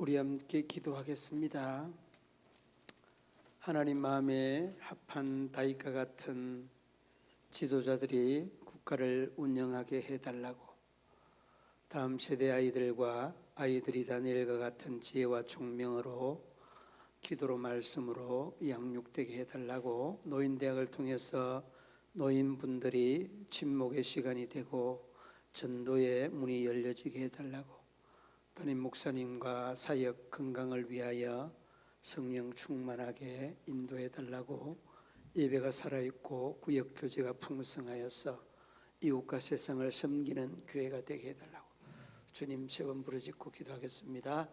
우리 함께 기도하겠습니다. 하나님 마음에 합한 다윗과 같은 지도자들이 국가를 운영하게 해달라고, 다음 세대 아이들과 아이들이 다니엘과 같은 지혜와 총명으로 기도로 말씀으로 양육되게 해달라고, 노인대학을 통해서 노인분들이 침묵의 시간이 되고 전도의 문이 열려지게 해달라고, 담임 목사님과 사역 건강을 위하여 성령 충만하게 인도해 달라고, 예배가 살아있고 구역교제가 풍성하여서 이웃과 세상을 섬기는 교회가 되게 해달라고 주님 세 번 부르짖고 기도하겠습니다.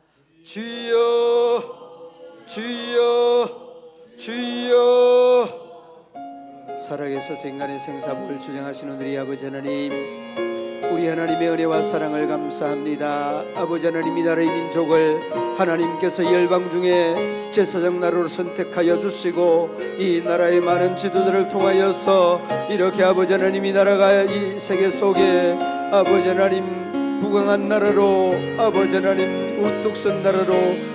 주여 주여 주여. 살아계셔서 인간의 생사복을 주장하시는 우리 아버지 하나님, 우리 하나님의 은혜와 사랑을 감사합니다. 아버지 하나님, 이 나라의 민족을 하나님께서 열방 중에 제사장 나라로 선택하여 주시고, 이 나라의 많은 지도들을 통하여서 이렇게 아버지 하나님, 이 나라가 이 세계 속에 아버지 하나님 부강한 나라로, 아버지 하나님 우뚝 선 나라로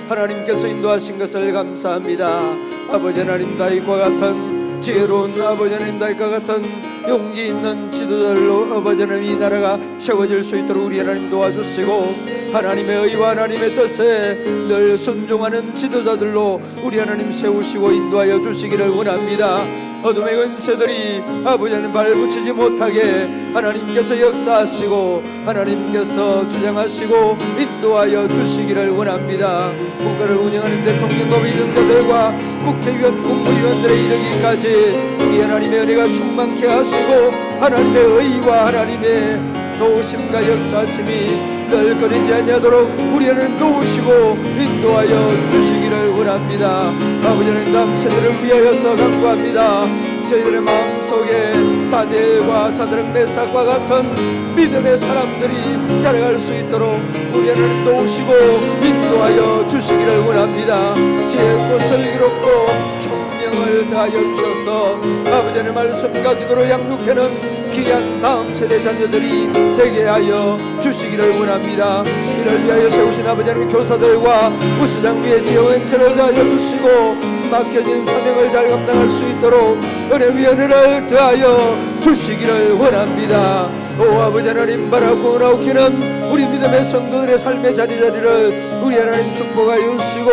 하나님께서 인도하신 것을 감사합니다. 아버지 하나님, 다윗과 같은 지혜로운 아버지 하나님, 다윗과 같은 용기 있는 지도자들로 아버지 하나님 이 나라가 세워질 수 있도록 우리 하나님 도와주시고, 하나님의 의와 하나님의 뜻에 늘 순종하는 지도자들로 우리 하나님 세우시고 인도하여 주시기를 원합니다. 어둠의 은세들이 아버지 하나님 발붙이지 못하게 하나님께서 역사하시고 하나님께서 주장하시고 인도하여 주시기를 원합니다. 국가를 운영하는 대통령과 위원자들과 국회의원, 국무위원들에 이르기까지 우리 하나님의 은혜가 충만케 하시고 하나님의 의와 하나님의 도우심과 역사하심이 늘 끊이지 아니하도록 우리 하나님 도우시고 인도하여 주시기를 원합니다. 아버지 하나님, 다음 세대를 위하여서 간구합니다. 저희들의 마음속에 다니엘과 사드락 메삭과 같은 믿음의 사람들이 자라갈 수 있도록 우리 하나님 도우시고 인도하여 주시기를 원합니다. 지혜의 꽃을 이롭고 총명을 다하여 주셔서 아버지 하나님 말씀과 기도로 양육하는 귀한 다음 세대 자녀들이 되게 하여 주시기를 원합니다. 이를 위하여 세우신 아버지 하나님 교사들과 부수장 위에 지혜와 행철을 다하여 주시고 맡겨진 사명을 잘 감당할 수 있도록 은혜 위에 은혜를 더하여 주시기를 원합니다. 오 아버지 하나님, 바라고 나오기는 우리 믿음의 성도들의 삶의 자리자리를 우리 하나님 축복하여 주시고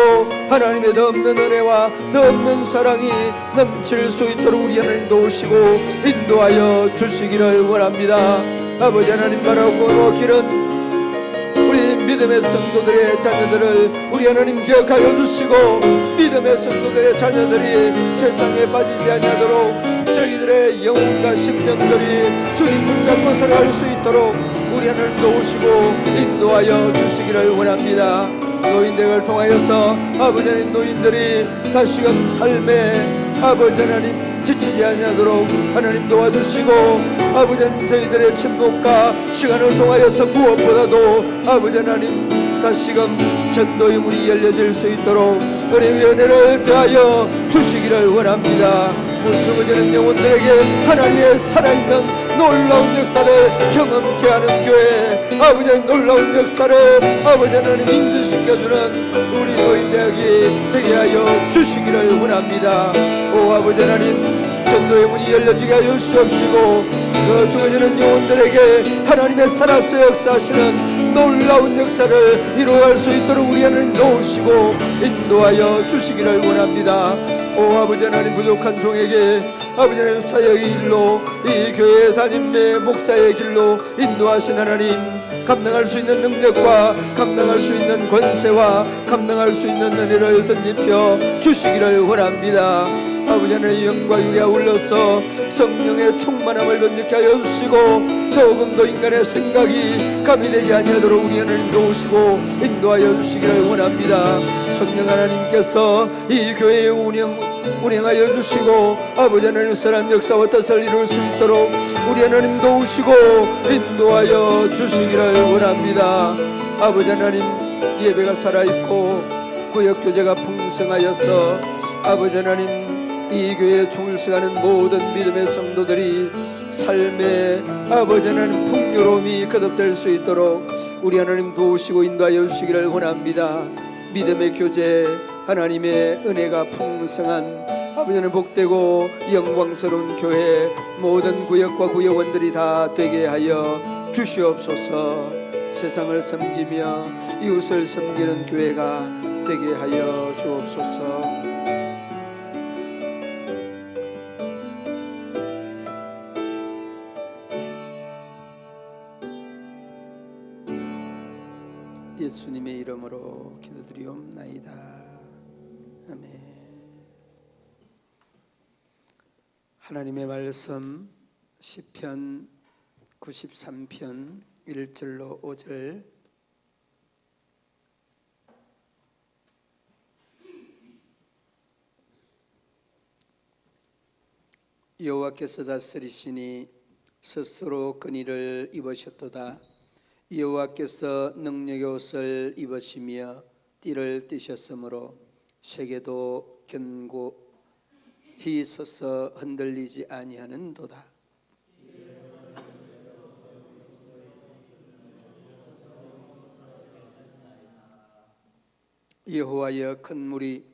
하나님의 더 없는 은혜와 더 없는 사랑이 넘칠 수 있도록 우리 하나님 도우시고 인도하여 주시기를 원합니다. 아버지 하나님, 바라고 나오기는 우리 믿음의 성도들의 자녀들을 우리 하나님 기억하여 주시고 믿음의 성도들의 자녀들이 세상에 빠지지 아니하도록 저희들의 영혼과 심령들이 주님 붙잡고 살아갈 수 있도록 우리 하나님 도우시고 인도하여 주시기를 원합니다. 노인대를 통하여서 아버지 하나님, 노인들이 다시금 삶에 아버지 하나님 지치지 아니하도록 하나님 도와주시고 아버지 하나님, 저희들의 침묵과 시간을 통하여서 무엇보다도 아버지 하나님 다시금 전도의 문이 열려질 수 있도록 은혜의 은혜를 더하여 주시기를 원합니다. 죽어지는 영혼들에게 하나님의 살아있는 놀라운 역사를 경험케 하는 교회, 아버지 하나님 놀라운 역사를 아버지 하나님 인증시켜주는 우리 노인대학이 되게 하여 주시기를 원합니다. 오 아버지 하나님, 전도의 문이 열려지게 하여 주시옵시고 그 죽어지는 영혼들에게 하나님의 살아서 역사하시는 놀라운 역사를 이루어갈 수 있도록 우리 하나님 도우시고 인도하여 주시기를 원합니다. 오 아버지 하나님, 부족한 종에게 아버지 하나님 사역의 길로 이 교회 담임의 목사의 길로 인도하신 하나님, 감당할 수 있는 능력과 감당할 수 있는 권세와 감당할 수 있는 은혜를 덧입혀 주시기를 원합니다. 아버지 하나님, 영과 육에 아울러서 성령의 충만함을 덧입게 하여 주시고 조금도 인간의 생각이 가미되지 아니하도록 우리 하나님 도우시고 인도하여 주시기를 원합니다. 성령 하나님께서 이 교회의 운행하여 주시고 아버지 하나님 선한 역사와 뜻을 이룰 수 있도록 우리 하나님 도우시고 인도하여 주시기를 원합니다. 아버지 하나님, 예배가 살아있고 구역교제가 풍성하여서 아버지 하나님 이 교회에 충실하는 모든 믿음의 성도들이 삶의 아버지 하나님 풍요로움이 거듭될 수 있도록 우리 하나님 도우시고 인도하여 주시기를 원합니다. 믿음의 교제, 하나님의 은혜가 풍성한 아버지는 복되고 영광스러운 교회 모든 구역과 구역원들이 다 되게 하여 주시옵소서. 세상을 섬기며 이웃을 섬기는 교회가 되게 하여 주옵소서. 예수님의 이름으로 기도드리옵나이다. 아멘. 하나님의 말씀 시편 93편 1절로 5절. 여호와께서 다스리시니 스스로 근의를 입으셨도다. 여호와께서 능력의 옷을 입으시며 띠를 띠셨으므로 세계도 견고히 서서 흔들리지 아니하는도다. 여호와여, 큰 물이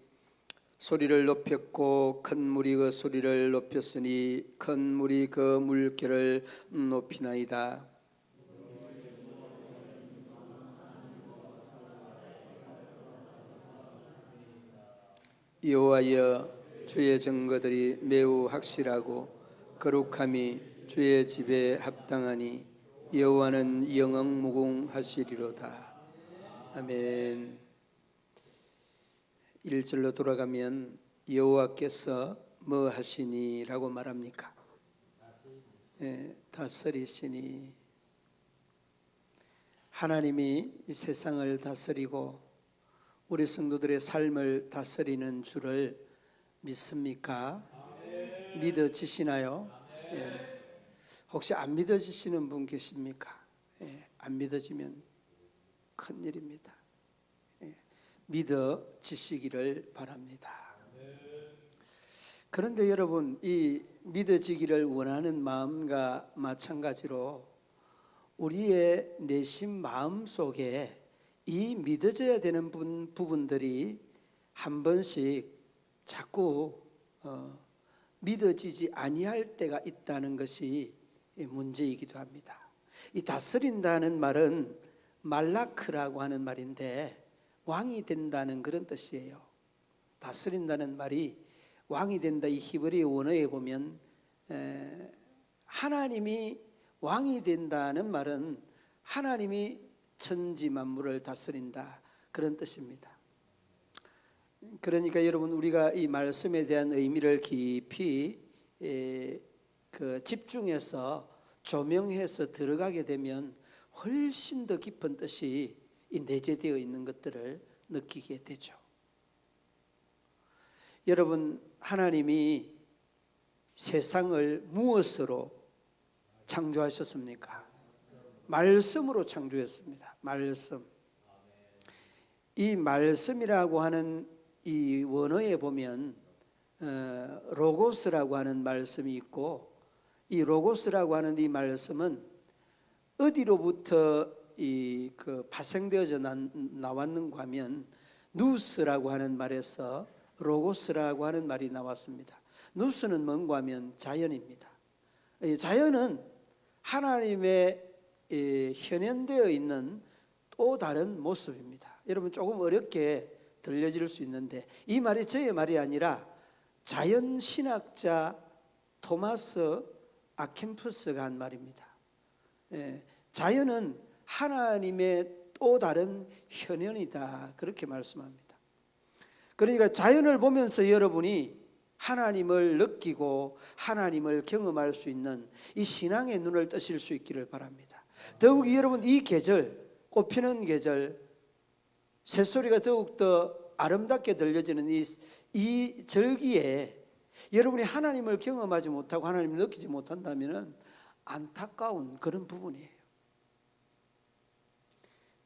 소리를 높였고 큰 물이 그 소리를 높였으니 큰 물이 그 물결을 높이나이다. 여호와여, 주의 증거들이 매우 확실하고 거룩함이 주의 집에 합당하니 여호와는 영영무궁하시리로다. 아멘. 1절로 돌아가면 여호와께서 뭐 하시니 라고 말합니까? 다스리시니. 하나님이 이 세상을 다스리고 우리 성도들의 삶을 다스리는 줄을 믿습니까? 믿어지시나요? 혹시 안 믿어지시는 분 계십니까? 안 믿어지면 큰일입니다. 믿어지시기를 바랍니다. 그런데 여러분, 이 믿어지기를 원하는 마음과 마찬가지로 우리의 내심 마음 속에 이 믿어져야 되는 부분들이 한 번씩 자꾸 믿어지지 아니할 때가 있다는 것이 문제이기도 합니다. 이 다스린다는 말은 말라크라고 하는 말인데 왕이 된다는 그런 뜻이에요. 다스린다는 말이 왕이 된다. 이 히브리 원어에 보면 하나님이 왕이 된다는 말은 하나님이 천지 만물을 다스린다, 그런 뜻입니다. 그러니까 여러분, 우리가 이 말씀에 대한 의미를 깊이 집중해서 조명해서 들어가게 되면 훨씬 더 깊은 뜻이 이 내재되어 있는 것들을 느끼게 되죠. 여러분, 하나님이 세상을 무엇으로 창조하셨습니까? 말씀으로 창조했습니다. 말씀. 이 말씀이라고 하는 이 원어에 보면 로고스라고 하는 말씀이 있고, 이 로고스라고 하는 이 말씀은 어디로부터 파생되어져 나왔는가 하면 누스라고 하는 말에서 로고스라고 하는 말이 나왔습니다. 누스는 뭔가 하면 자연입니다. 자연은 하나님의 현현되어 있는 또 다른 모습입니다. 여러분, 조금 어렵게 들려질 수 있는데 이 말이 저의 말이 아니라 자연신학자 토마스 아켐푸스가 한 말입니다. 자연은 하나님의 또 다른 현현이다, 그렇게 말씀합니다. 그러니까 자연을 보면서 여러분이 하나님을 느끼고 하나님을 경험할 수 있는 이 신앙의 눈을 뜨실 수 있기를 바랍니다. 더욱이 여러분, 이 계절, 꽃피는 계절, 새소리가 더욱더 아름답게 들려지는 이 절기에 여러분이 하나님을 경험하지 못하고 하나님을 느끼지 못한다면 안타까운 그런 부분이에요.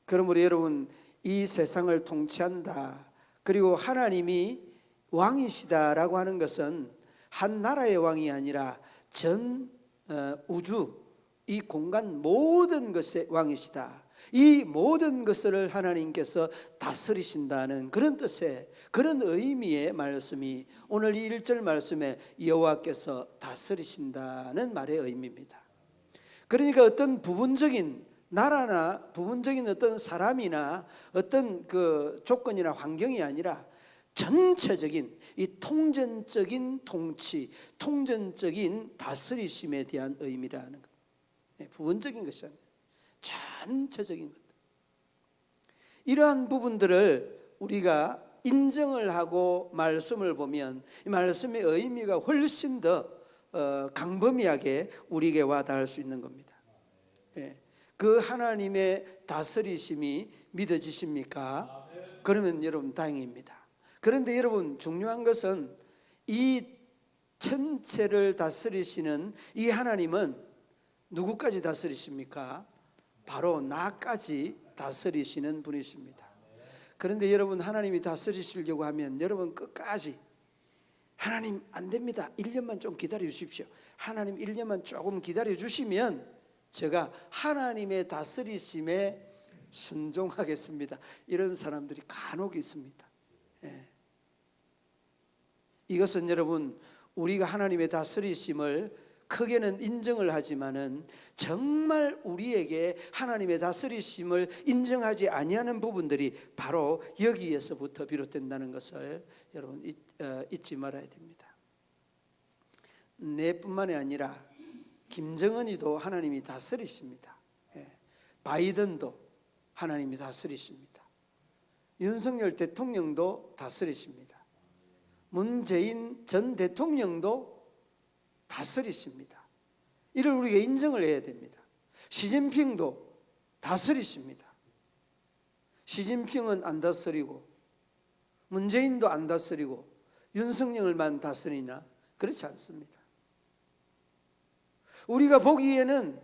그러므로 여러분, 이 세상을 통치한다, 그리고 하나님이 왕이시다라고 하는 것은 한 나라의 왕이 아니라 전 우주, 이 공간 모든 것의 왕이시다. 이 모든 것을 하나님께서 다스리신다는 그런 뜻의, 그런 의미의 말씀이 오늘 이 1절 말씀에 여호와께서 다스리신다는 말의 의미입니다. 그러니까 어떤 부분적인 나라나 부분적인 어떤 사람이나 어떤 그 조건이나 환경이 아니라 전체적인 이 통전적인 통치, 통전적인 다스리심에 대한 의미라는 것. 부분적인 것이 아니라 전체적인 것. 이러한 부분들을 우리가 인정을 하고 말씀을 보면 이 말씀의 의미가 훨씬 더 강범위하게 우리에게 와닿을 수 있는 겁니다. 그 하나님의 다스리심이 믿어지십니까? 그러면 여러분 다행입니다. 그런데 여러분 중요한 것은 이 전체를 다스리시는 이 하나님은 누구까지 다스리십니까? 바로 나까지 다스리시는 분이십니다. 그런데 여러분 하나님이 다스리시려고 하면 여러분 끝까지 하나님 안 됩니다. 1년만 좀 기다려 주십시오. 하나님 1년만 조금 기다려 주시면 제가 하나님의 다스리심에 순종하겠습니다. 이런 사람들이 간혹 있습니다. 이것은 여러분 우리가 하나님의 다스리심을 크게는 인정을 하지만은 정말 우리에게 하나님의 다스리심을 인정하지 아니하는 부분들이 바로 여기에서부터 비롯된다는 것을 여러분 잊지 말아야 됩니다. 내뿐만이 아니라 김정은이도 하나님이 다스리십니다. 바이든도 하나님이 다스리십니다. 윤석열 대통령도 다스리십니다. 문재인 전 대통령도 다스리십니다. 이를 우리가 인정을 해야 됩니다. 시진핑도 다스리십니다. 시진핑은 안 다스리고 문재인도 안 다스리고 윤석열만 다스리나? 그렇지 않습니다. 우리가 보기에는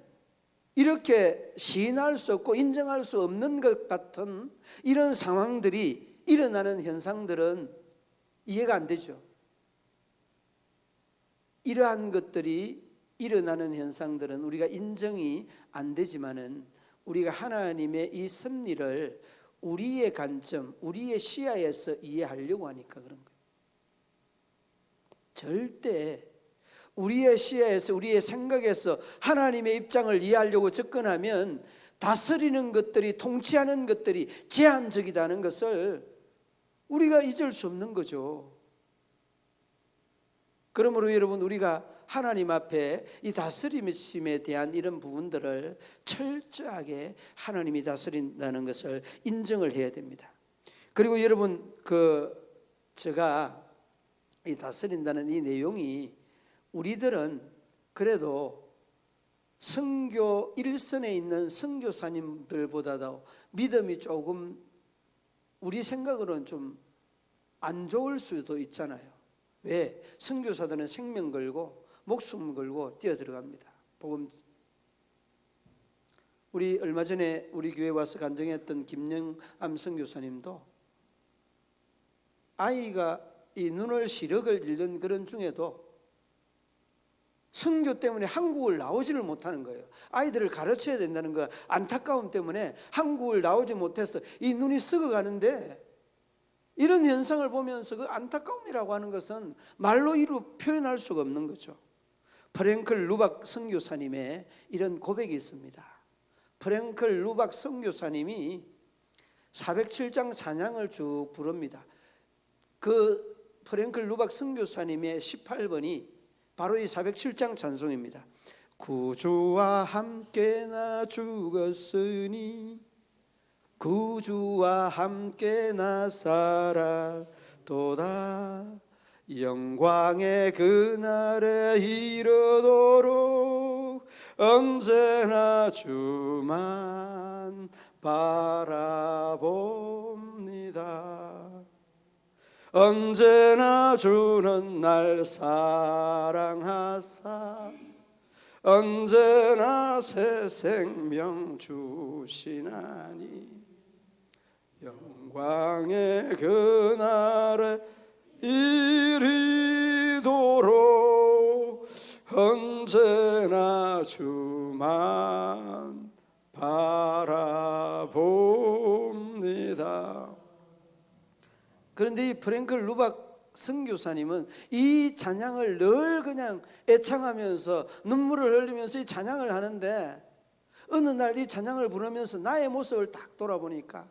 이렇게 시인할 수 없고 인정할 수 없는 것 같은 이런 상황들이 일어나는 현상들은 이해가 안 되죠. 이러한 것들이 일어나는 현상들은 우리가 인정이 안 되지만은 우리가 하나님의 이 섭리를 우리의 관점, 우리의 시야에서 이해하려고 하니까 그런 거예요. 절대 우리의 시야에서, 우리의 생각에서 하나님의 입장을 이해하려고 접근하면 다스리는 것들이, 통치하는 것들이 제한적이다는 것을 우리가 잊을 수 없는 거죠. 그러므로 여러분 우리가 하나님 앞에 이 다스림에 대한 이런 부분들을 철저하게 하나님이 다스린다는 것을 인정을 해야 됩니다. 그리고 여러분 제가 이 다스린다는 이 내용이 우리들은 그래도 선교 일선에 있는 선교사님들보다도 믿음이 조금 우리 생각으로는 좀 안 좋을 수도 있잖아요. 왜? 선교사들은 생명 걸고 목숨 걸고 뛰어들어갑니다. 복음. 우리 얼마 전에 우리 교회 와서 간증했던 김영암 선교사님도 아이가 이 눈을 시력을 잃는 그런 중에도 선교 때문에 한국을 나오지를 못하는 거예요. 아이들을 가르쳐야 된다는 거 안타까움 때문에 한국을 나오지 못해서 이 눈이 썩어가는데, 이런 현상을 보면서 그 안타까움이라고 하는 것은 말로 이루 표현할 수가 없는 거죠. 프랭클 루박 선교사님의 이런 고백이 있습니다. 프랭클 루박 선교사님이 407장 찬양을 쭉 부릅니다. 그 프랭클 루박 선교사님의 18번이 바로 이 407장 찬송입니다. 구주와 함께 나 죽었으니 구주와 함께 나 살아도다 영광의 그날에 이르도록 언제나 주만 바라봅니다. 언제나 주는 날 사랑하사 언제나 새 생명 주시나니 영광의 그날에 이르도록 언제나 주만 바라봅니다. 그런데 이 프랭클 루박 선교사님은 이 찬양을 늘 그냥 애창하면서 눈물을 흘리면서 이 찬양을 하는데, 어느 날 이 찬양을 부르면서 나의 모습을 딱 돌아보니까,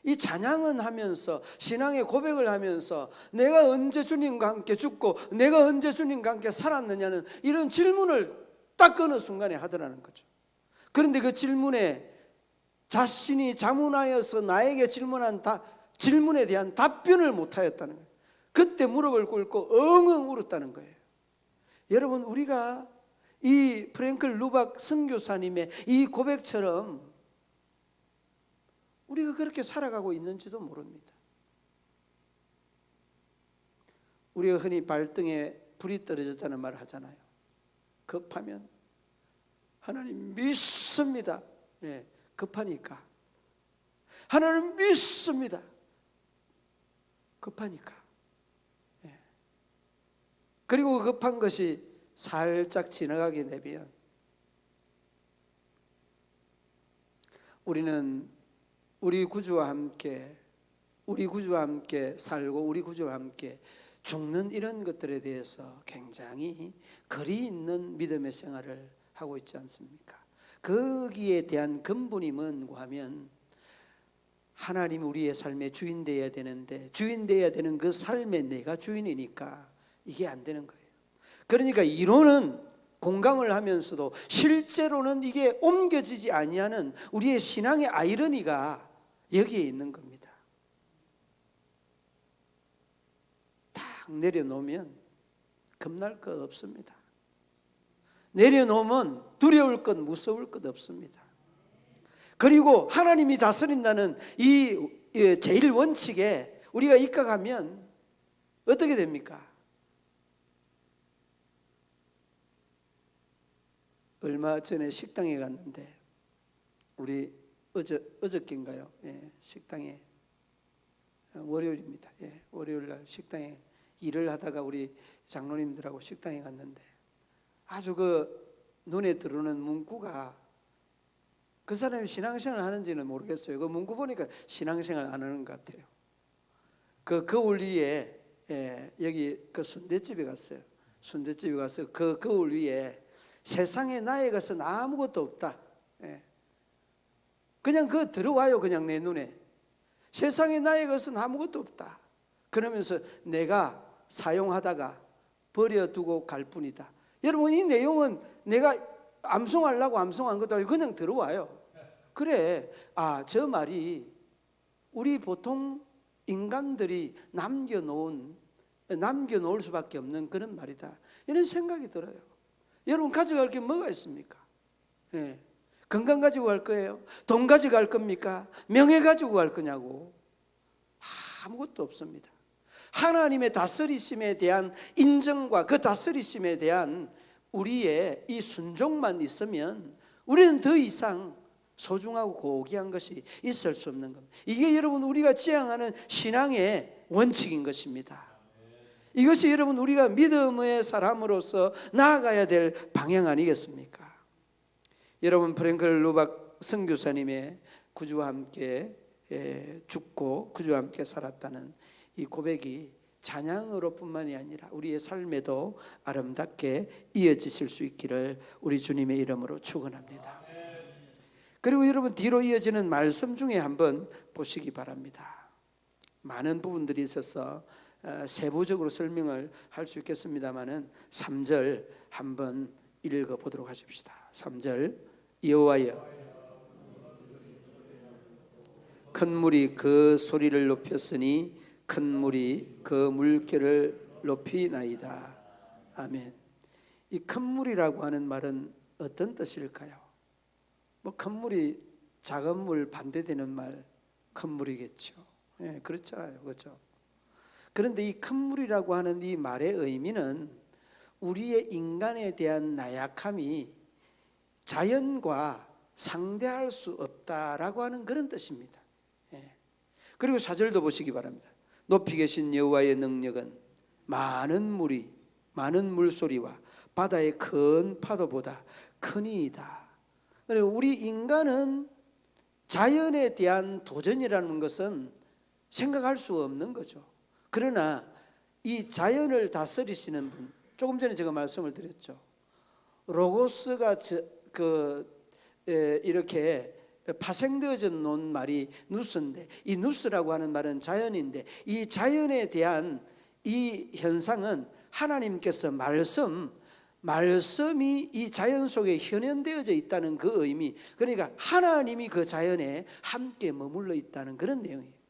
이 찬양은 하면서 신앙의 고백을 하면서 내가 언제 주님과 함께 죽고 내가 언제 주님과 함께 살았느냐는 이런 질문을 딱 어느 순간에 하더라는 거죠. 그런데 그 질문에 자신이 자문하여서 나에게 질문한 질문에 대한 답변을 못하였다는 거예요. 그때 무릎을 꿇고 엉엉 울었다는 거예요. 여러분, 우리가 이 프랭클 루박 선교사님의 이 고백처럼 우리가 그렇게 살아가고 있는지도 모릅니다. 우리가 흔히 발등에 불이 떨어졌다는 말을 하잖아요. 급하면 하나님 믿습니다. 예, 급하니까. 하나님 믿습니다. 급하니까. 예. 그리고 급한 것이 살짝 지나가게 되면 우리는 우리 구주와 함께 살고 우리 구주와 함께 죽는 이런 것들에 대해서 굉장히 거리 있는 믿음의 생활을 하고 있지 않습니까? 거기에 대한 근본이 뭔고 하면, 하나님 우리의 삶의 주인 되어야 되는데, 주인 되어야 되는 그 삶에 내가 주인이니까 이게 안 되는 거예요. 그러니까 이론은 공감을 하면서도 실제로는 이게 옮겨지지 아니하는 우리의 신앙의 아이러니가 여기에 있는 겁니다. 딱 내려놓으면 겁날 것 없습니다. 내려놓으면 두려울 것, 무서울 것 없습니다. 그리고 하나님이 다스린다는 이 제일 원칙에 우리가 입각하면 어떻게 됩니까? 얼마 전에 식당에 갔는데, 우리 어저께인가요? 예, 식당에, 월요일입니다. 예, 월요일 날 식당에 일을 하다가 우리 장로님들하고 식당에 갔는데, 아주 그 눈에 들어오는 문구가, 그 사람이 신앙생활 하는지는 모르겠어요. 그 문구 보니까 신앙생활 안 하는 것 같아요. 그 거울 위에, 예, 여기 그 순대집에 갔어요. 순대집에 가서 그 거울 위에 세상에 나의 것은 아무것도 없다. 예. 그냥 그거 들어와요. 그냥 내 눈에 세상에 나의 것은 아무것도 없다. 그러면서 내가 사용하다가 버려두고 갈 뿐이다. 여러분, 이 내용은 내가 암송하려고 암송한 것도 아니고 그냥 들어와요. 그래, 저 말이 우리 보통 인간들이 남겨놓을 수밖에 없는 그런 말이다, 이런 생각이 들어요. 여러분, 가져갈 게 뭐가 있습니까? 예. 건강 가지고 갈 거예요? 돈 가지고 갈 겁니까? 명예 가지고 갈 거냐고? 아무것도 없습니다. 하나님의 다스리심에 대한 인정과 그 다스리심에 대한 우리의 이 순종만 있으면 우리는 더 이상 소중하고 고귀한 것이 있을 수 없는 겁니다. 이게 여러분 우리가 지향하는 신앙의 원칙인 것입니다. 이것이 여러분 우리가 믿음의 사람으로서 나아가야 될 방향 아니겠습니까? 여러분, 프랭클 루박 선교사님의 구주와 함께 죽고 구주와 함께 살았다는 이 고백이 찬양으로 뿐만이 아니라 우리의 삶에도 아름답게 이어지실 수 있기를 우리 주님의 이름으로 축원합니다. 그리고 여러분, 뒤로 이어지는 말씀 중에 한번 보시기 바랍니다. 많은 부분들이 있어서 세부적으로 설명을 할 수 있겠습니다만은 3절 한번 읽어보도록 하십시다. 3절, 여호와여, 큰 물이 그 소리를 높였으니 큰 물이 그 물결을 높이나이다. 아멘. 이 큰 물이라고 하는 말은 어떤 뜻일까요? 큰 물이 작은 물 반대되는 말, 큰 물이겠죠. 예, 그렇잖아요, 그렇죠? 그런데 이 큰 물이라고 하는 이 말의 의미는 우리의 인간에 대한 나약함이 자연과 상대할 수 없다라고 하는 그런 뜻입니다. 예. 그리고 4절도 보시기 바랍니다. 높이 계신 여호와의 능력은 많은 물소리와 바다의 큰 파도보다 크니이다. 우리 인간은 자연에 대한 도전이라는 것은 생각할 수 없는 거죠. 그러나 이 자연을 다스리시는 분, 조금 전에 제가 말씀을 드렸죠. 로고스가 이렇게 파생되어져 놓은 말이 누스인데, 이 누스라고 하는 말은 자연인데, 이 자연에 대한 이 현상은 하나님께서 말씀이 이 자연 속에 현현되어져 있다는 그 의미, 그러니까 하나님이 그 자연에 함께 머물러 있다는 그런 내용이에요.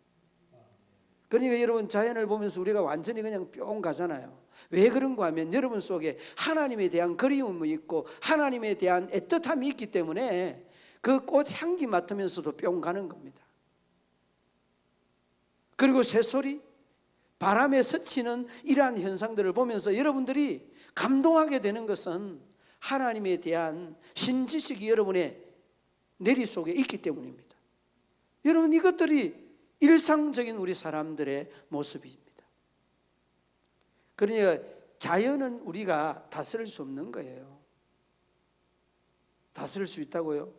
그러니까 여러분, 자연을 보면서 우리가 완전히 그냥 뿅 가잖아요. 왜 그런가 하면 여러분 속에 하나님에 대한 그리움이 있고 하나님에 대한 애틋함이 있기 때문에 그 꽃 향기 맡으면서도 뿅 가는 겁니다. 그리고 새소리, 바람에 스치는 이러한 현상들을 보면서 여러분들이 감동하게 되는 것은 하나님에 대한 신지식이 여러분의 내리 속에 있기 때문입니다. 여러분, 이것들이 일상적인 우리 사람들의 모습입니다. 그러니까 자연은 우리가 다스릴 수 없는 거예요. 다스릴 수 있다고요?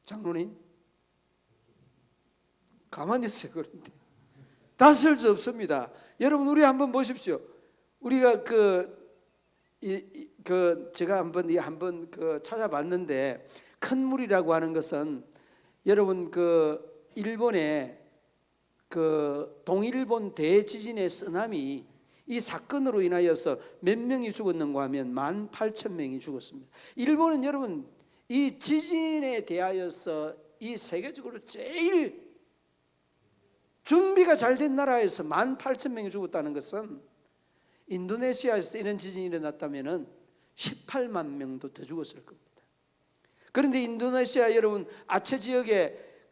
장로님? 가만히 있어요. 그런데 다스릴 수 없습니다. 여러분, 우리 한번 보십시오. 우리가 제가 한번 찾아봤는데, 큰 물이라고 하는 것은 여러분 일본의 동일본 대지진의 쓰나미, 이 사건으로 인하여서 몇 명이 죽었는가 하면 18,000명이 죽었습니다. 일본은 여러분 이 지진에 대하여서 이 세계적으로 제일 준비가 잘 된 나라에서 18,000명이 죽었다는 것은 인도네시아에서 이런 지진이 일어났다면 18만 명도 더 죽었을 겁니다. 그런데 인도네시아 여러분 아체 지역에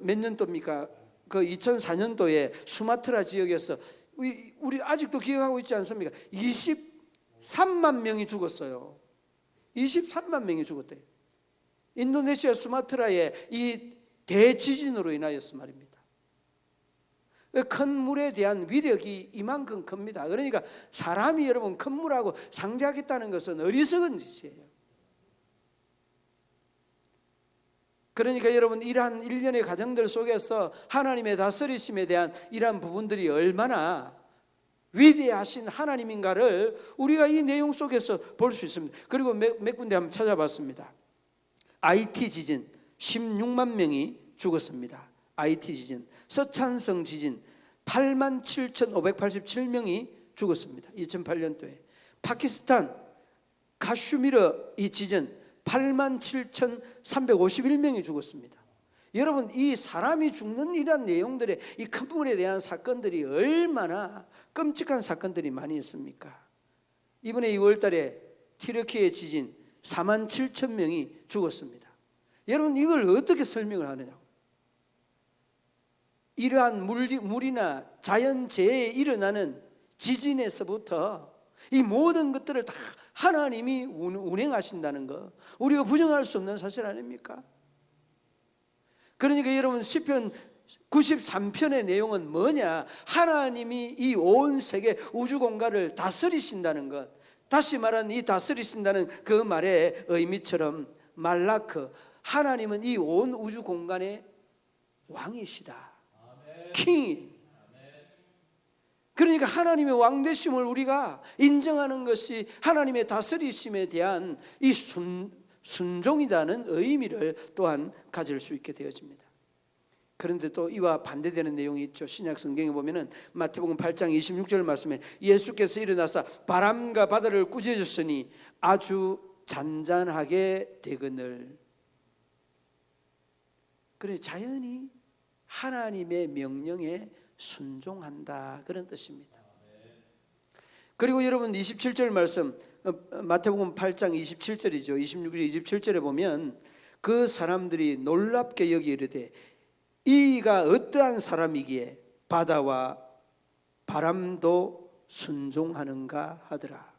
몇 년도입니까? 2004년도에 수마트라 지역에서 우리 아직도 기억하고 있지 않습니까? 23만 명이 죽었어요. 23만 명이 죽었대요. 인도네시아 수마트라의 이 대지진으로 인하여서 말입니다. 큰 물에 대한 위력이 이만큼 큽니다. 그러니까 사람이 여러분 큰 물하고 상대하겠다는 것은 어리석은 짓이에요. 그러니까 여러분, 이러한 일련의 과정들 속에서 하나님의 다스리심에 대한 이러한 부분들이 얼마나 위대하신 하나님인가를 우리가 이 내용 속에서 볼 수 있습니다. 그리고 몇 군데 한번 찾아봤습니다. IT 지진 16만 명이 죽었습니다. IT 지진, 서찬성 지진 87,587명이 죽었습니다. 2008년도에. 파키스탄 카슈미르 이 지진 87,351명이 죽었습니다. 여러분, 이 사람이 죽는 이런 내용들의 이 큰 물에 대한 사건들이 얼마나 끔찍한 사건들이 많이 있습니까? 이번에 2월 달에 튀르키예 지진 47,000명이 죽었습니다. 여러분, 이걸 어떻게 설명을 하느냐고. 이러한 물이나 자연재해에 일어나는 지진에서부터 이 모든 것들을 다 하나님이 운행하신다는 거, 우리가 부정할 수 없는 사실 아닙니까? 그러니까 여러분, 시편 93편의 내용은 뭐냐? 하나님이 이 온 세계 우주 공간을 다스리신다는 것. 다시 말하는 이 다스리신다는 그 말의 의미처럼 말라크, 하나님은 이 온 우주 공간의 왕이시다. 킹. 그러니까 하나님의 왕되심을 우리가 인정하는 것이 하나님의 다스리심에 대한 이 순종이라는 의미를 또한 가질 수 있게 되어집니다. 그런데 또 이와 반대되는 내용이 있죠. 신약 성경에 보면은 마태복음 8장 26절 말씀에 예수께서 일어나사 바람과 바다를 꾸짖으셨으니 아주 잔잔하게 되거늘. 그래, 자연이 하나님의 명령에 순종한다, 그런 뜻입니다. 그리고 여러분 27절 말씀, 마태복음 8장 27절이죠. 26절 27절에 보면 그 사람들이 놀랍게 여기 이르되 이가 어떠한 사람이기에 바다와 바람도 순종하는가 하더라.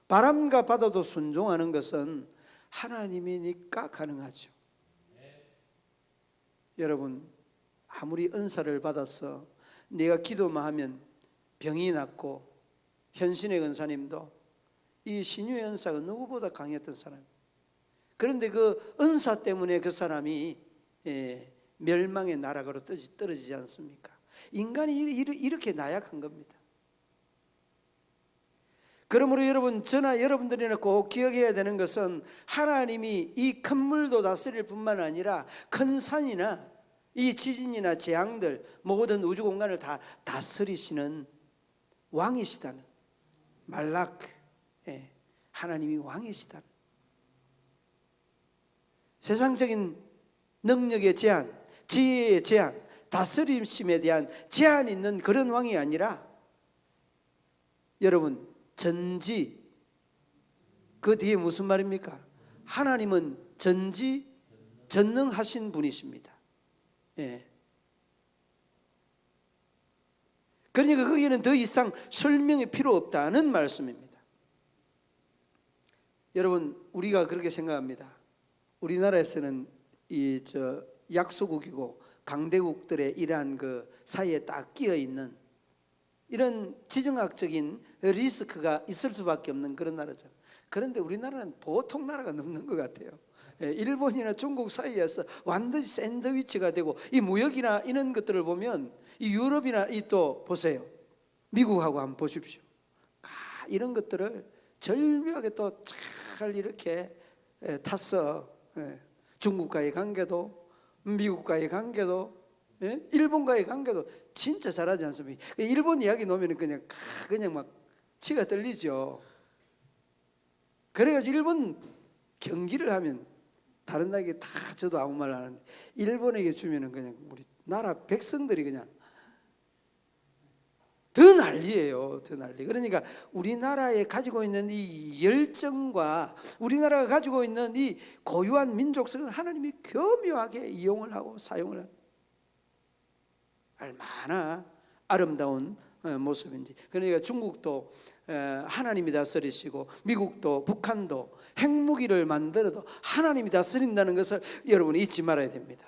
바람과 바다도 순종하는 것은 하나님이니까 가능하죠. 여러분, 아무리 은사를 받아서 내가 기도만 하면 병이 낫고, 현신의 권사님도 이 신유의 은사가 누구보다 강했던 사람. 그런데 그 은사 때문에 그 사람이 멸망의 나락으로 떨어지지 않습니까? 인간이 이렇게 나약한 겁니다. 그러므로 여러분, 저나 여러분들이나 꼭 기억해야 되는 것은 하나님이 이 큰 물도 다스릴 뿐만 아니라 큰 산이나 이 지진이나 재앙들, 모든 우주 공간을 다 다스리시는 왕이시다는, 말라크, 하나님이 왕이시다는, 세상적인 능력의 제한, 지혜의 제한, 다스림심에 대한 제한 있는 그런 왕이 아니라, 여러분, 전지, 그 뒤에 무슨 말입니까? 하나님은 전지 전능하신 분이십니다. 그러니까 거기에는 더 이상 설명이 필요 없다는 말씀입니다. 여러분, 우리가 그렇게 생각합니다. 우리나라에서는 약소국이고 강대국들의 이러한 그 사이에 딱 끼어 있는 이런 지정학적인 리스크가 있을 수밖에 없는 그런 나라잖아요. 그런데 우리나라는 보통 나라가 넘는 것 같아요. 일본이나 중국 사이에서 완전히 샌드위치가 되고, 이 무역이나 이런 것들을 보면 이 유럽이나 이 또 보세요, 미국하고 한번 보십시오. 이런 것들을 절묘하게 또 잘 이렇게 탔어. 중국과의 관계도, 미국과의 관계도, 일본과의 관계도 진짜 잘하지 않습니까? 일본 이야기 놓으면 그냥 막 치가 떨리죠. 그래가지고 일본 경기를 하면 다른 나라에게 다 저도 아무 말 안 하는데, 일본에게 주면은 그냥 우리 나라 백성들이 그냥 더 난리예요. 더 난리. 그러니까 우리나라에 가지고 있는 이 열정과 우리나라가 가지고 있는 이 고유한 민족성을 하나님이 교묘하게 이용을 하고 사용을 합니다. 얼마나 아름다운 모습인지. 그러니까 중국도 하나님이 다스리시고, 미국도, 북한도 핵무기를 만들어도 하나님이 다스린다는 것을 여러분 잊지 말아야 됩니다.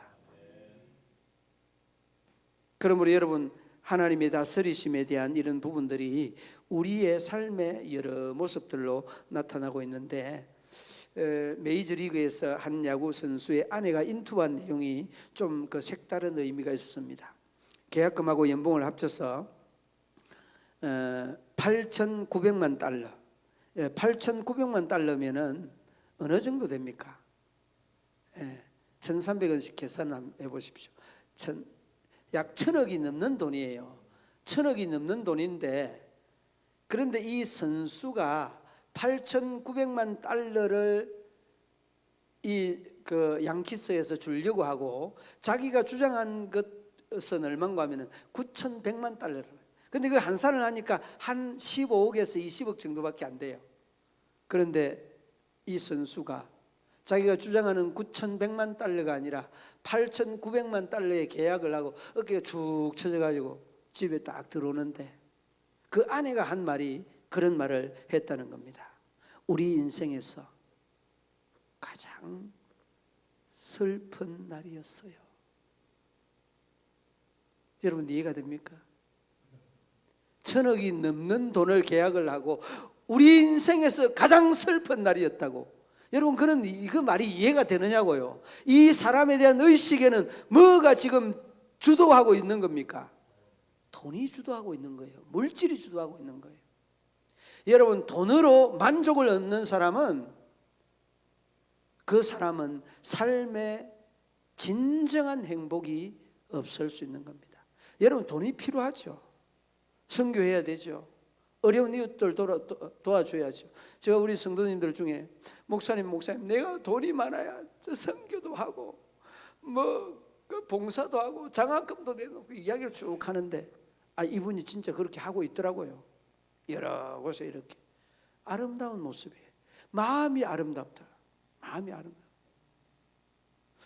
그러므로 여러분, 하나님의 다스리심에 대한 이런 부분들이 우리의 삶의 여러 모습들로 나타나고 있는데, 메이저리그에서 한 야구 선수의 아내가 인터뷰한 내용이 좀 그 색다른 의미가 있습니다. 계약금하고 연봉을 합쳐서 8,900만 달러. 8,900만 달러면은 어느 정도 됩니까? 1,300원씩 계산해 보십시오. 약 1,000억이 넘는 돈이에요. 1,000억이 넘는 돈인데, 그런데 이 선수가 8,900만 달러를 그 양키스에서 주려고 하고, 자기가 주장한 것은 얼마인가 하면은 9,100만 달러를. 근데 그 환산을 하니까 한 15억에서 20억 정도밖에 안 돼요. 그런데 이 선수가 자기가 주장하는 9,100만 달러가 아니라 8,900만 달러의 계약을 하고 어깨가 쭉 처져가지고 집에 딱 들어오는데, 그 아내가 한 말이 그런 말을 했다는 겁니다. 우리 인생에서 가장 슬픈 날이었어요. 여러분, 이해가 됩니까? 1,000억이 넘는 돈을 계약을 하고 우리 인생에서 가장 슬픈 날이었다고. 여러분, 그 말이 이해가 되느냐고요. 이 사람에 대한 의식에는 뭐가 지금 주도하고 있는 겁니까? 돈이 주도하고 있는 거예요. 물질이 주도하고 있는 거예요. 여러분, 돈으로 만족을 얻는 사람은, 그 사람은 삶의 진정한 행복이 없을 수 있는 겁니다. 여러분, 돈이 필요하죠. 선교해야 되죠. 어려운 이웃들 도와줘야죠. 제가 우리 성도님들 중에 목사님 내가 돈이 많아야 선교도 하고 그 봉사도 하고 장학금도 내놓고 이야기를 쭉 하는데, 이분이 진짜 그렇게 하고 있더라고요. 여러 곳에 이렇게 아름다운 모습이에요. 마음이 아름답다. 마음이 아름답다.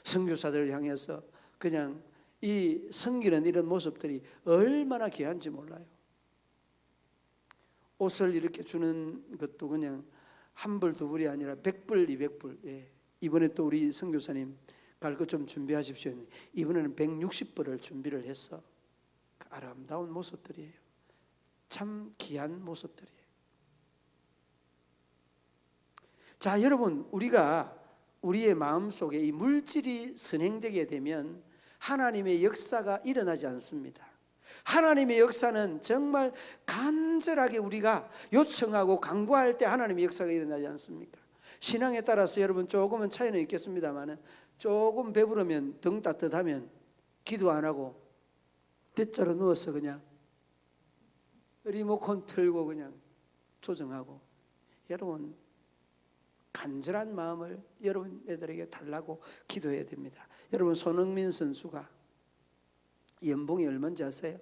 선교사들을 향해서 그냥 이 섬기는 이런 모습들이 얼마나 귀한지 몰라요. 옷을 이렇게 주는 것도 그냥 한 불, 두 불이 아니라 100불, 200불. 이번에 또 우리 선교사님 갈 것 좀 준비하십시오. 이번에는 160불을 준비를 해서, 그 아름다운 모습들이에요. 참 귀한 모습들이에요. 자, 여러분, 우리가 우리의 마음속에 이 물질이 선행되게 되면 하나님의 역사가 일어나지 않습니다. 하나님의 역사는 정말 간절하게 우리가 요청하고 간구할 때 하나님의 역사가 일어나지 않습니까? 신앙에 따라서 여러분 조금은 차이는 있겠습니다만, 조금 배부르면, 등 따뜻하면 기도 안 하고 대자로 누워서 그냥 리모컨 틀고 그냥 조정하고, 여러분 간절한 마음을 여러분 애들에게 달라고 기도해야 됩니다. 여러분, 손흥민 선수가 연봉이 얼마인지 아세요?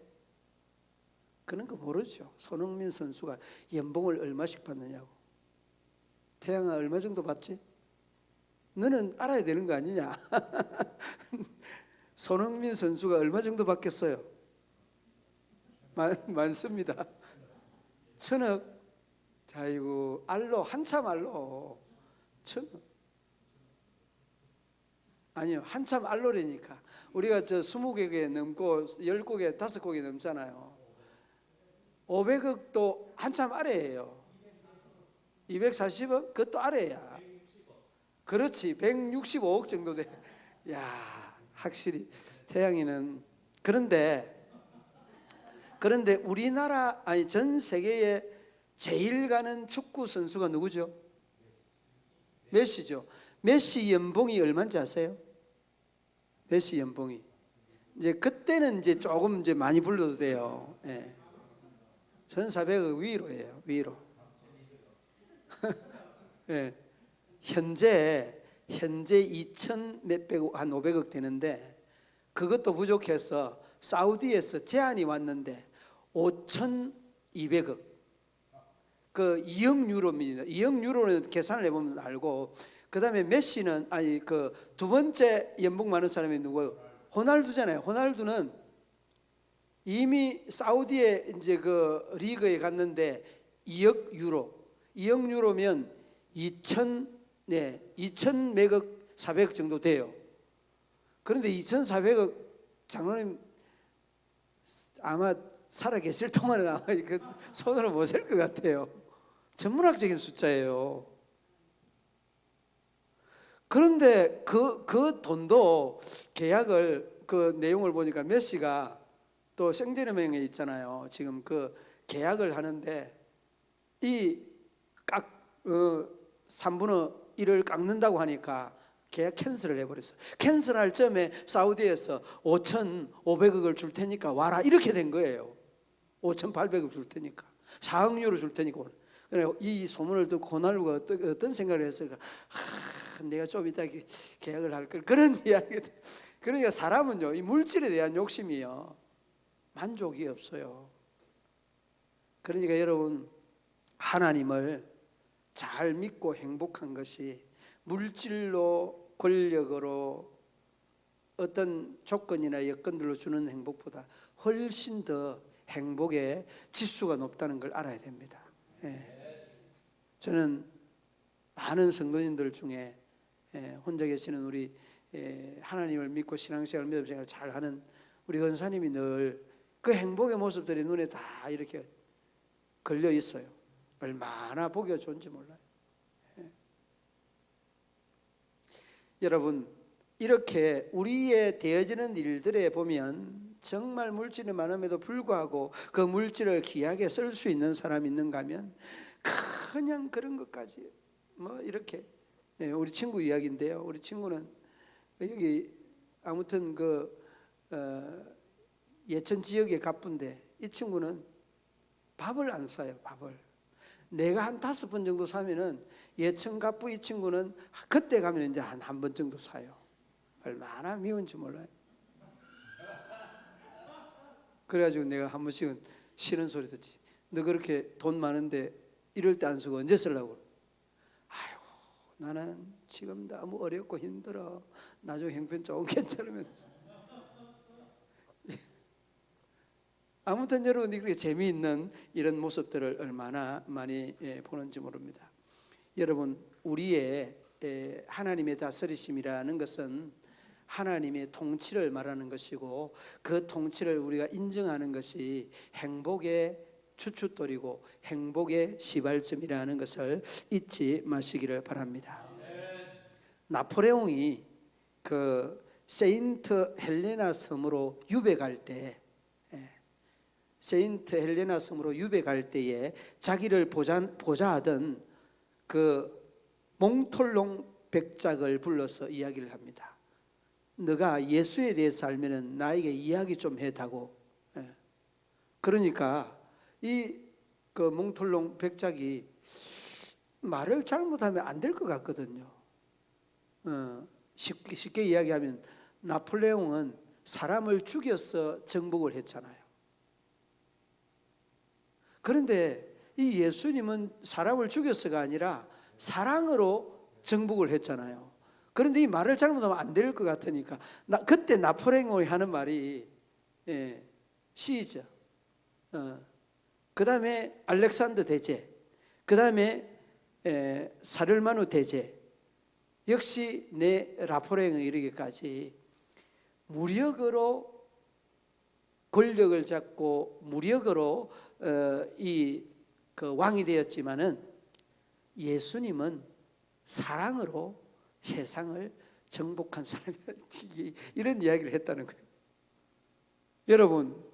그런 거 모르죠. 손흥민 선수가 연봉을 얼마씩 받느냐고. 태양아, 얼마 정도 받지? 너는 알아야 되는 거 아니냐? 손흥민 선수가 얼마 정도 받겠어요? 많습니다. 1,000억. 아이고, 알로, 한참 알로 1,000억. 아니요, 한참 알로래니까. 우리가 20곡에 넘고 10곡에 5곡이 넘잖아요. 500억도 한참 아래예요. 240억? 그것도 아래야. 그렇지, 165억 정도 돼. 야, 확실히 태양이는. 그런데 우리나라, 아니 전 세계에 제일 가는 축구 선수가 누구죠? 메시죠. 메시 연봉이 얼마인지 아세요? 메시 연봉이 이제 그때는 이제 조금 이제 많이 불러도 돼요. 예. 1,400억 위로예요. 위로. 예. 현재 2천 몇백, 한 500억 되는데, 그것도 부족해서 사우디에서 제안이 왔는데 5,200억. 그 2억 유로입니다. 2억 유로는 계산을 해보면 알고. 그 다음에 메시는, 아니 그 두 번째 연봉 많은 사람이 누구예요? 호날두잖아요. 호날두는 이미 사우디에 이제 그 리그에 갔는데 2억 유로. 2억 유로면 2천 몇억, 400억 정도 돼요. 그런데 2,400억, 장로님 아마 살아 계실 동안은 아마 그 손으로 못 셀 것 같아요. 전문학적인 숫자예요. 그런데 그 돈도 계약을, 그 내용을 보니까 메시가 또 생제르맹에 있잖아요. 지금 그 계약을 하는데 이 3분의 1을 깎는다고 하니까 계약 캔슬을 해버렸어요. 캔슬할 점에 사우디에서 5,500억을 줄 테니까 와라, 이렇게 된 거예요. 5,800억 줄 테니까, 4억 유로 줄 테니까. 이 소문을 듣고 호날두가 어떤 생각을 했을까? 내가 좀 이따 계약을 할 걸, 그런 이야기. 그러니까 사람은요, 이 물질에 대한 욕심이요, 만족이 없어요. 그러니까 여러분, 하나님을 잘 믿고 행복한 것이 물질로, 권력으로, 어떤 조건이나 여건들로 주는 행복보다 훨씬 더 행복의 지수가 높다는 걸 알아야 됩니다. 예. 저는 많은 성도님들 중에 혼자 계시는 우리 하나님을 믿고 신앙생활, 믿음생활 잘하는 우리 권사님이 늘 그 행복의 모습들이 눈에 다 이렇게 걸려 있어요. 얼마나 보기가 좋은지 몰라요. 여러분, 이렇게 우리의 되어지는 일들에 보면 정말 물질이 많음에도 불구하고 그 물질을 귀하게 쓸 수 있는 사람이 있는가 하면 그냥 그런 것까지 뭐 이렇게. 우리 친구 이야기인데요. 우리 친구는 여기 아무튼 예천 지역에 가쁜데, 이 친구는 밥을 안 사요. 밥을 내가 한 5번 정도 사면은, 예천 갑부 이 친구는 그때 가면 이제 한 번 정도 사요. 얼마나 미운지 몰라요. 그래가지고 내가 한 번씩은 싫은 소리 듣지. 너 그렇게 돈 많은데 이럴 때 안 쓰고 언제 쓰려고? 아이고, 나는 지금 너무 어렵고 힘들어. 나중에 형편 조금 괜찮으면. 아무튼 여러분이 그렇게 재미있는 이런 모습들을 얼마나 많이 보는지 모릅니다. 여러분, 우리의 하나님의 다스리심이라는 것은 하나님의 통치를 말하는 것이고, 그 통치를 우리가 인정하는 것이 행복의 추춧돌이고 행복의 시발점이라는 것을 잊지 마시기를 바랍니다. 나폴레옹이 그 세인트 헬레나 섬으로 유배갈 때, 세인트 헬레나 섬으로 유배갈 때에 자기를 보좌하던 그 몽톨롱 백작을 불러서 이야기를 합니다. 너가 예수에 대해서 알면은 나에게 이야기 좀 해다고. 그러니까 이 그 몽톨롱 백작이 말을 잘못하면 안 될 것 같거든요. 쉽게 이야기하면 나폴레옹은 사람을 죽여서 정복을 했잖아요. 그런데 이 예수님은 사람을 죽여서가 아니라 사랑으로 정복을 했잖아요. 그런데 이 말을 잘못하면 안 될 것 같으니까 그때 나폴레옹이 하는 말이 시저, 그 다음에 알렉산더 대제, 그 다음에 사르마누 대제, 역시 내 나폴레옹에 이르기까지 무력으로 권력을 잡고 무력으로 그 왕이 되었지만은 예수님은 사랑으로 세상을 정복한 사람이다. 이런 이야기를 했다는 거예요. 여러분,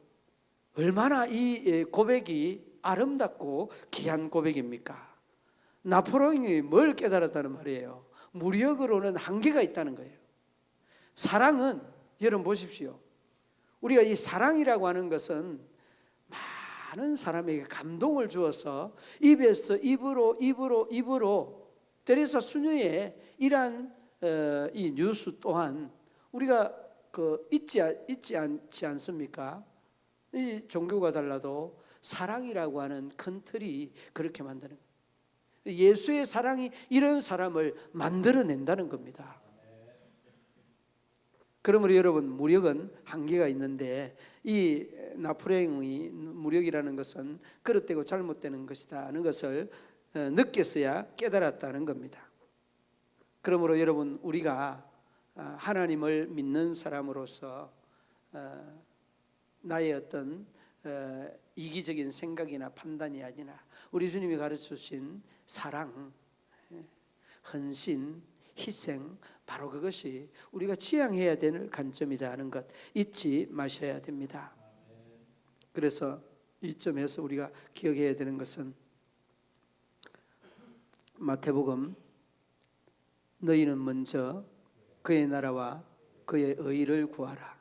얼마나 이 고백이 아름답고 귀한 고백입니까? 나폴레옹이 뭘 깨달았다는 말이에요? 무력으로는 한계가 있다는 거예요. 사랑은, 여러분 보십시오. 우리가 이 사랑이라고 하는 것은 많은 사람에게 감동을 주어서 입에서 입으로 테레사 수녀의 이러한 이 뉴스 또한 우리가 잊지 않지 않습니까? 이 종교가 달라도 사랑이라고 하는 큰 틀이 그렇게 만드는 거예요. 예수의 사랑이 이런 사람을 만들어낸다는 겁니다. 그러므로 여러분, 무력은 한계가 있는데 이 나폴레옹의 무력이라는 것은 그릇되고 잘못되는 것이다 하는 것을 느꼈어야 깨달았다는 겁니다. 그러므로 여러분, 우리가 하나님을 믿는 사람으로서 나의 어떤 이기적인 생각이나 판단이 아니라 우리 주님이 가르쳐주신 사랑, 헌신, 희생, 바로 그것이 우리가 지향해야 되는 관점이다 하는 것 잊지 마셔야 됩니다. 그래서 이 점에서 우리가 기억해야 되는 것은 마태복음, 너희는 먼저 그의 나라와 그의 의를 구하라.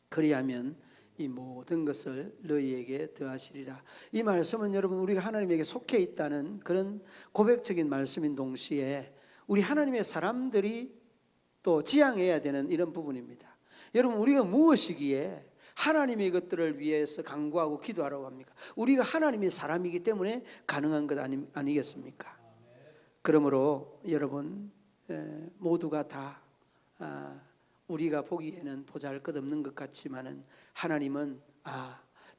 그리하면 이 모든 것을 너희에게 더하시리라. 이 말씀은 여러분, 우리가 하나님에게 속해 있다는 그런 고백적인 말씀인 동시에 우리 하나님의 사람들이 또 지향해야 되는 이런 부분입니다. 여러분, 우리가 무엇이기에 하나님의 것들을 위해서 간구하고 기도하라고 합니까? 우리가 하나님의 사람이기 때문에 가능한 것 아니겠습니까? 그러므로 여러분, 모두가 다 우리가 보기에는 보잘것없는 것 같지만은 하나님은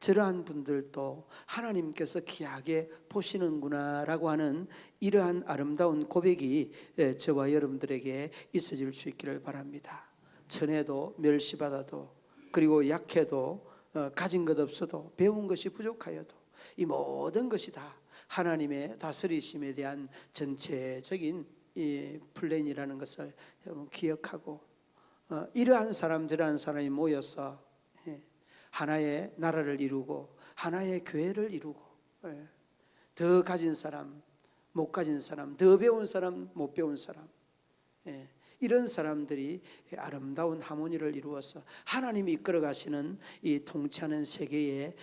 저러한 분들도 하나님께서 귀하게 보시는구나라고 하는 이러한 아름다운 고백이 저와 여러분들에게 있어질 수 있기를 바랍니다. 천해도 멸시받아도, 그리고 약해도, 가진 것 없어도, 배운 것이 부족하여도 이 모든 것이 다 하나님의 다스리심에 대한 전체적인 이 플랜이라는 것을 여러분 기억하고, 이러한 사람 저러한 사람이 모여서 하나의 나라를 이루고 하나의 교회를 이루고, 더 가진 사람 못 가진 사람, 더 배운 사람 못 배운 사람, 이런 사람들이 아름다운 하모니를 이루어서 하나님이 이끌어 가시는 이 통치하는 세계의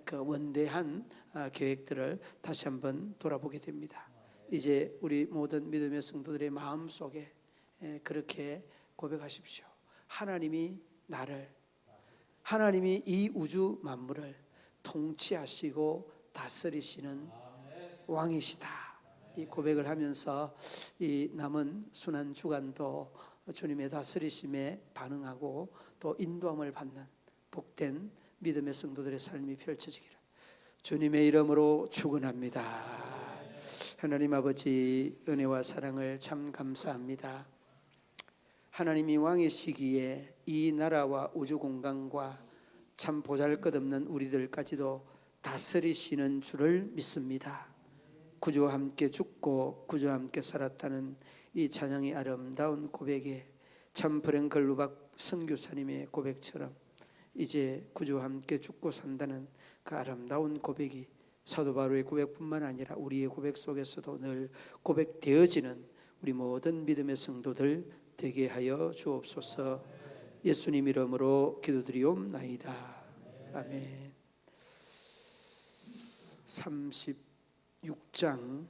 그 원대한 계획들을 다시 한번 돌아보게 됩니다. 이제 우리 모든 믿음의 성도들의 마음속에 그렇게 고백하십시오. 하나님이 이 우주 만물을 통치하시고 다스리시는 왕이시다. 이 고백을 하면서 이 남은 순한 주간도 주님의 다스리심에 반응하고 또 인도함을 받는 복된 믿음의 성도들의 삶이 펼쳐지기를 주님의 이름으로 축원합니다. 하나님 아버지, 은혜와 사랑을 참 감사합니다. 하나님이 왕이시기에 이 나라와 우주 공간과 참 보잘것없는 우리들까지도 다스리시는 줄을 믿습니다. 구주와 함께 죽고 구주와 함께 살았다는 이 찬양이 아름다운 고백에 참 브랭글루박 선교사님의 고백처럼 이제 구주와 함께 죽고 산다는 그 아름다운 고백이 사도 바울의 고백뿐만 아니라 우리의 고백 속에서도 늘 고백되어지는 우리 모든 믿음의 성도들 되게 하여 주옵소서. 예수님 이름으로 기도드리옵나이다. 아멘. 36장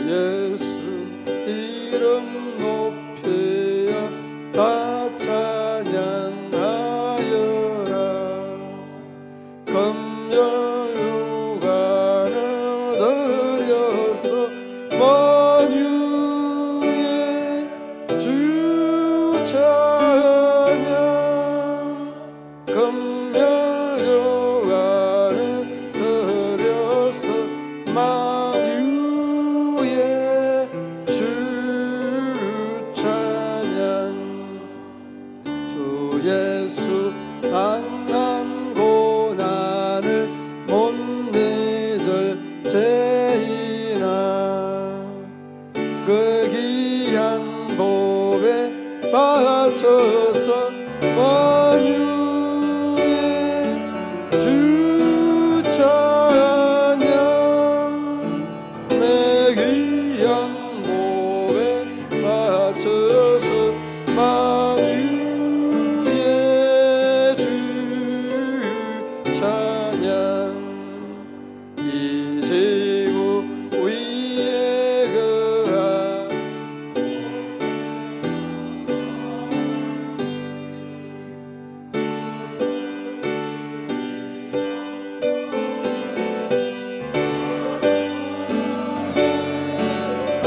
예수 이름 높여야 다 찬양하여라. 검열 육안을 들여서 만유의 주 찬양. 검열 육안을 들여서 예수 당한 고난을 못 잊을 죄인아. 그 귀한 법에 바쳐서 만유의 주 찬양. 내 귀한 법에 바쳐서 만유의 이 지구 위에 그가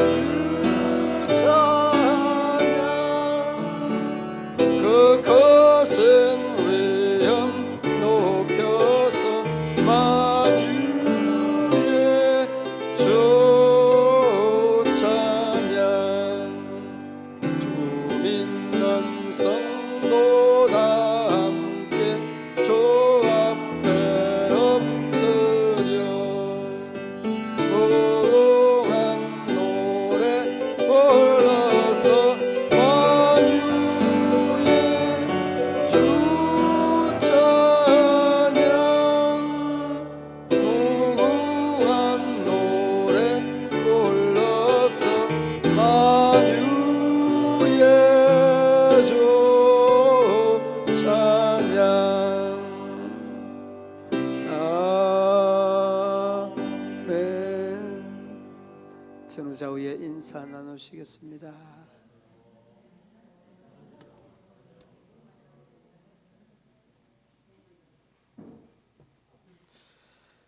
주 찬양. 그 거센 위엄 높여서 만유의 주 찬양. 주 믿는 성도 다 함께 주 앞에 엎드려 무궁한 노래 불러서 만유의 주 찬양. 무궁한 노래 불러서 만유의 주 찬양. 아멘. 전후좌우에 인사 나누시겠습니다.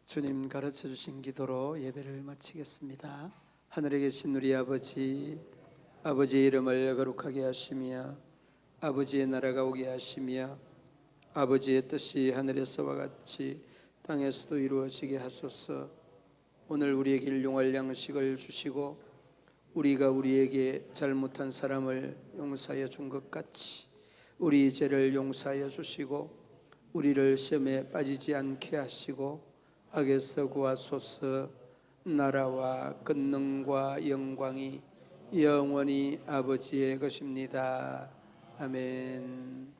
주님 가르쳐 주신 기도로 예배를 마치겠습니다. 하늘에 계신 우리 아버지, 아버지의 이름을 거룩하게 하시며 아버지의 나라가 오게 하시며 아버지의 뜻이 하늘에서와 같이 땅에서도 이루어지게 하소서. 오늘 우리에게 일용할 양식을 주시고 우리가 우리에게 잘못한 사람을 용서하여 준 것 같이 우리 죄를 용서하여 주시고 우리를 시험에 빠지지 않게 하시고 악에서 구하소서. 나라와 권능과 영광이 영원히 아버지의 것입니다. 아멘.